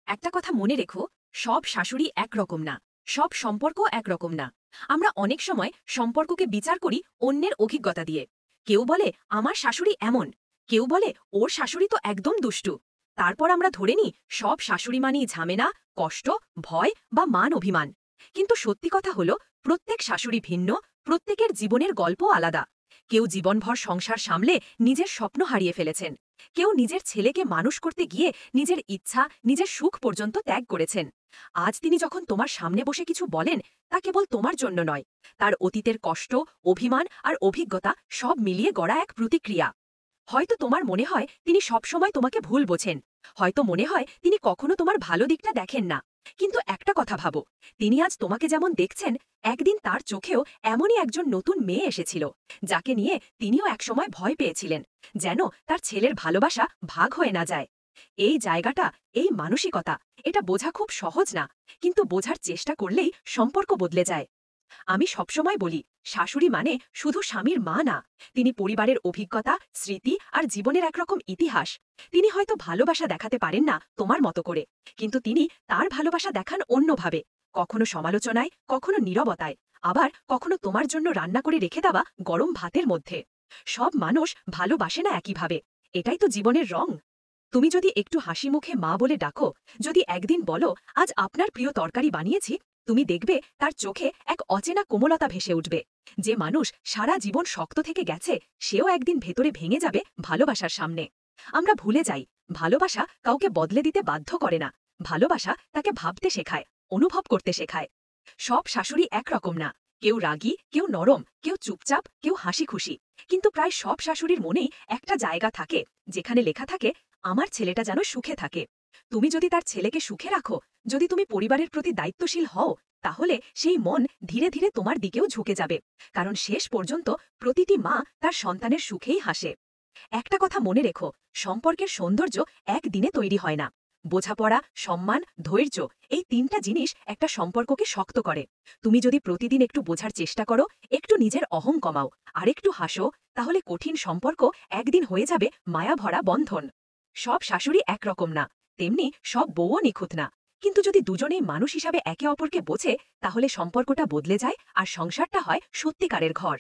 একটা কথা মনে রেখো, সব শাশুড়ি একরকম না, সব সম্পর্ক একরকম না। আমরা অনেক সময় সম্পর্ককে বিচার করি অন্যের অভিজ্ঞতা দিয়ে। কেউ বলে আমার শাশুড়ি এমন, কেউ বলে ওর শাশুড়ি তো একদম দুষ্টু। তারপর আমরা ধরে নিই সব শাশুড়ি মানেই ঝামেলা, কষ্ট, ভয় বা মান অভিমান। কিন্তু সত্যি কথা হলো, প্রত্যেক শাশুড়ি ভিন্ন, প্রত্যেকের জীবনের গল্প আলাদা। কেউ জীবনভর সংসার সামলে নিজের স্বপ্ন হারিয়ে ফেলেছেন, কেউ নিজের ছেলেকে মানুষ করতে গিয়ে নিজের ইচ্ছা, নিজের সুখ পর্যন্ত ত্যাগ করেছেন। আজ তিনি যখন তোমার সামনে বসে কিছু বলেন, তা কেবল তোমার জন্য নয়, তার অতীতের কষ্ট, অভিমান আর অভিজ্ঞতা সব মিলিয়ে গড়া এক প্রতিক্রিয়া। হয়তো তোমার মনে হয় তিনি সবসময় তোমাকে ভুল বোঝেন, হয়তো মনে হয় তিনি কখনো তোমার ভালো দিকটা দেখেন না। কিন্তু একটা কথা ভাবো, তিনি আজ তোমাকে যেমন দেখছেন, একদিন তার চোখেও এমনই একজন নতুন মেয়ে এসেছিল, যাকে নিয়ে তিনিও একসময় ভয় পেয়েছিলেন, যেন তার ছেলের ভালোবাসা ভাগ হয়ে না যায়। এই জায়গাটা, এই মানসিকতা, এটা বোঝা খুব সহজ না, কিন্তু বোঝার চেষ্টা করলেই সম্পর্ক বদলে যায়। আমি সবসময় বলি, শাশুড়ি মানে শুধু স্বামীর মা না, তিনি পরিবারের অভিজ্ঞতা, স্মৃতি আর জীবনের একরকম ইতিহাস। তিনি হয়তো ভালোবাসা দেখাতে পারেন না তোমার মতো করে, কিন্তু তিনি তার ভালোবাসা দেখান অন্যভাবে, কখনো সমালোচনায়, কখনো নীরবতায়, আবার কখনো তোমার জন্য রান্না করে রেখে দেওয়া গরম ভাতের মধ্যে। সব মানুষ ভালোবাসে না একইভাবে, এটাই তো জীবনের রং। তুমি যদি একটু হাসি মুখে মা বলে ডাকো, যদি একদিন বলো আজ আপনার প্রিয় তরকারি বানিয়েছি, তুমি দেখবে তার চোখে এক অচেনা কোমলতা ভেসে উঠবে। যে মানুষ সারা জীবন শক্ত থেকে গেছে, সেও একদিন ভেতরে ভেঙে যাবে ভালোবাসার সামনে। আমরা ভুলে যাই, ভালোবাসা কাউকে বদলে দিতে বাধ্য করে না, ভালোবাসা তাকে ভাবতে শেখায়, অনুভব করতে শেখায়। সব শাশুড়ি একরকম না, কেউ রাগী, কেউ নরম, কেউ চুপচাপ, কেউ হাসি খুশি। কিন্তু প্রায় সব শাশুড়ির মনেই একটা জায়গা থাকে, যেখানে লেখা থাকে আমার ছেলেটা যেন সুখে থাকে। তুমি যদি তার ছেলেকে সুখে রাখো, যদি তুমি পরিবারের প্রতি দায়িত্বশীল হও, তাহলে সেই মন ধীরে ধীরে তোমার দিকেও ঝুঁকে যাবে, কারণ শেষ পর্যন্ত প্রতিটি মা তার সন্তানের সুখেই হাসে। একটা কথা মনে রেখো, সম্পর্কের সৌন্দর্য একদিনে তৈরি হয় না। বোঝাপড়া, সম্মান, ধৈর্য, এই তিনটা জিনিস একটা সম্পর্ককে শক্ত করে। তুমি যদি প্রতিদিন একটু বোঝার চেষ্টা করো, একটু নিজের অহং কমাও, আর একটু হাসো, তাহলে কঠিন সম্পর্ক একদিন হয়ে যাবে মায়াভরা বন্ধন। সব শাশুড়ি একরকম না, তেমনি সব বউও নিখুঁত না। কিন্তু যদি দুজনেই মানুষ হিসাবে একে অপরকে বোঝে, তাহলে সম্পর্কটা বদলে যায় আর সংসারটা হয় সত্যিকারের ঘর।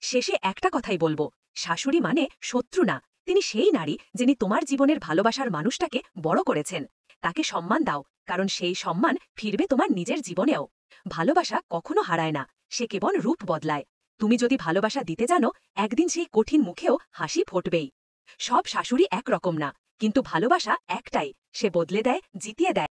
শেষে একটা কথাই বলবো, শাশুড়ি মানে শত্রু না, তিনি সেই নারী যিনি তোমার জীবনের ভালোবাসার মানুষটাকে বড় করেছেন। তাকে সম্মান দাও, কারণ সেই সম্মান ফিরবে তোমার নিজের জীবনেও। ভালোবাসা কখনো হারায় না, সে কেবল রূপ বদলায়। তুমি যদি ভালোবাসা দিতে জানো, একদিন সেই কঠিন মুখেও হাসি ফুটবেই। সব শাশুড়ি একরকম না, কিন্তু ভালোবাসা একটাই, সে বদলে দেয়, জিতিয়ে দেয়।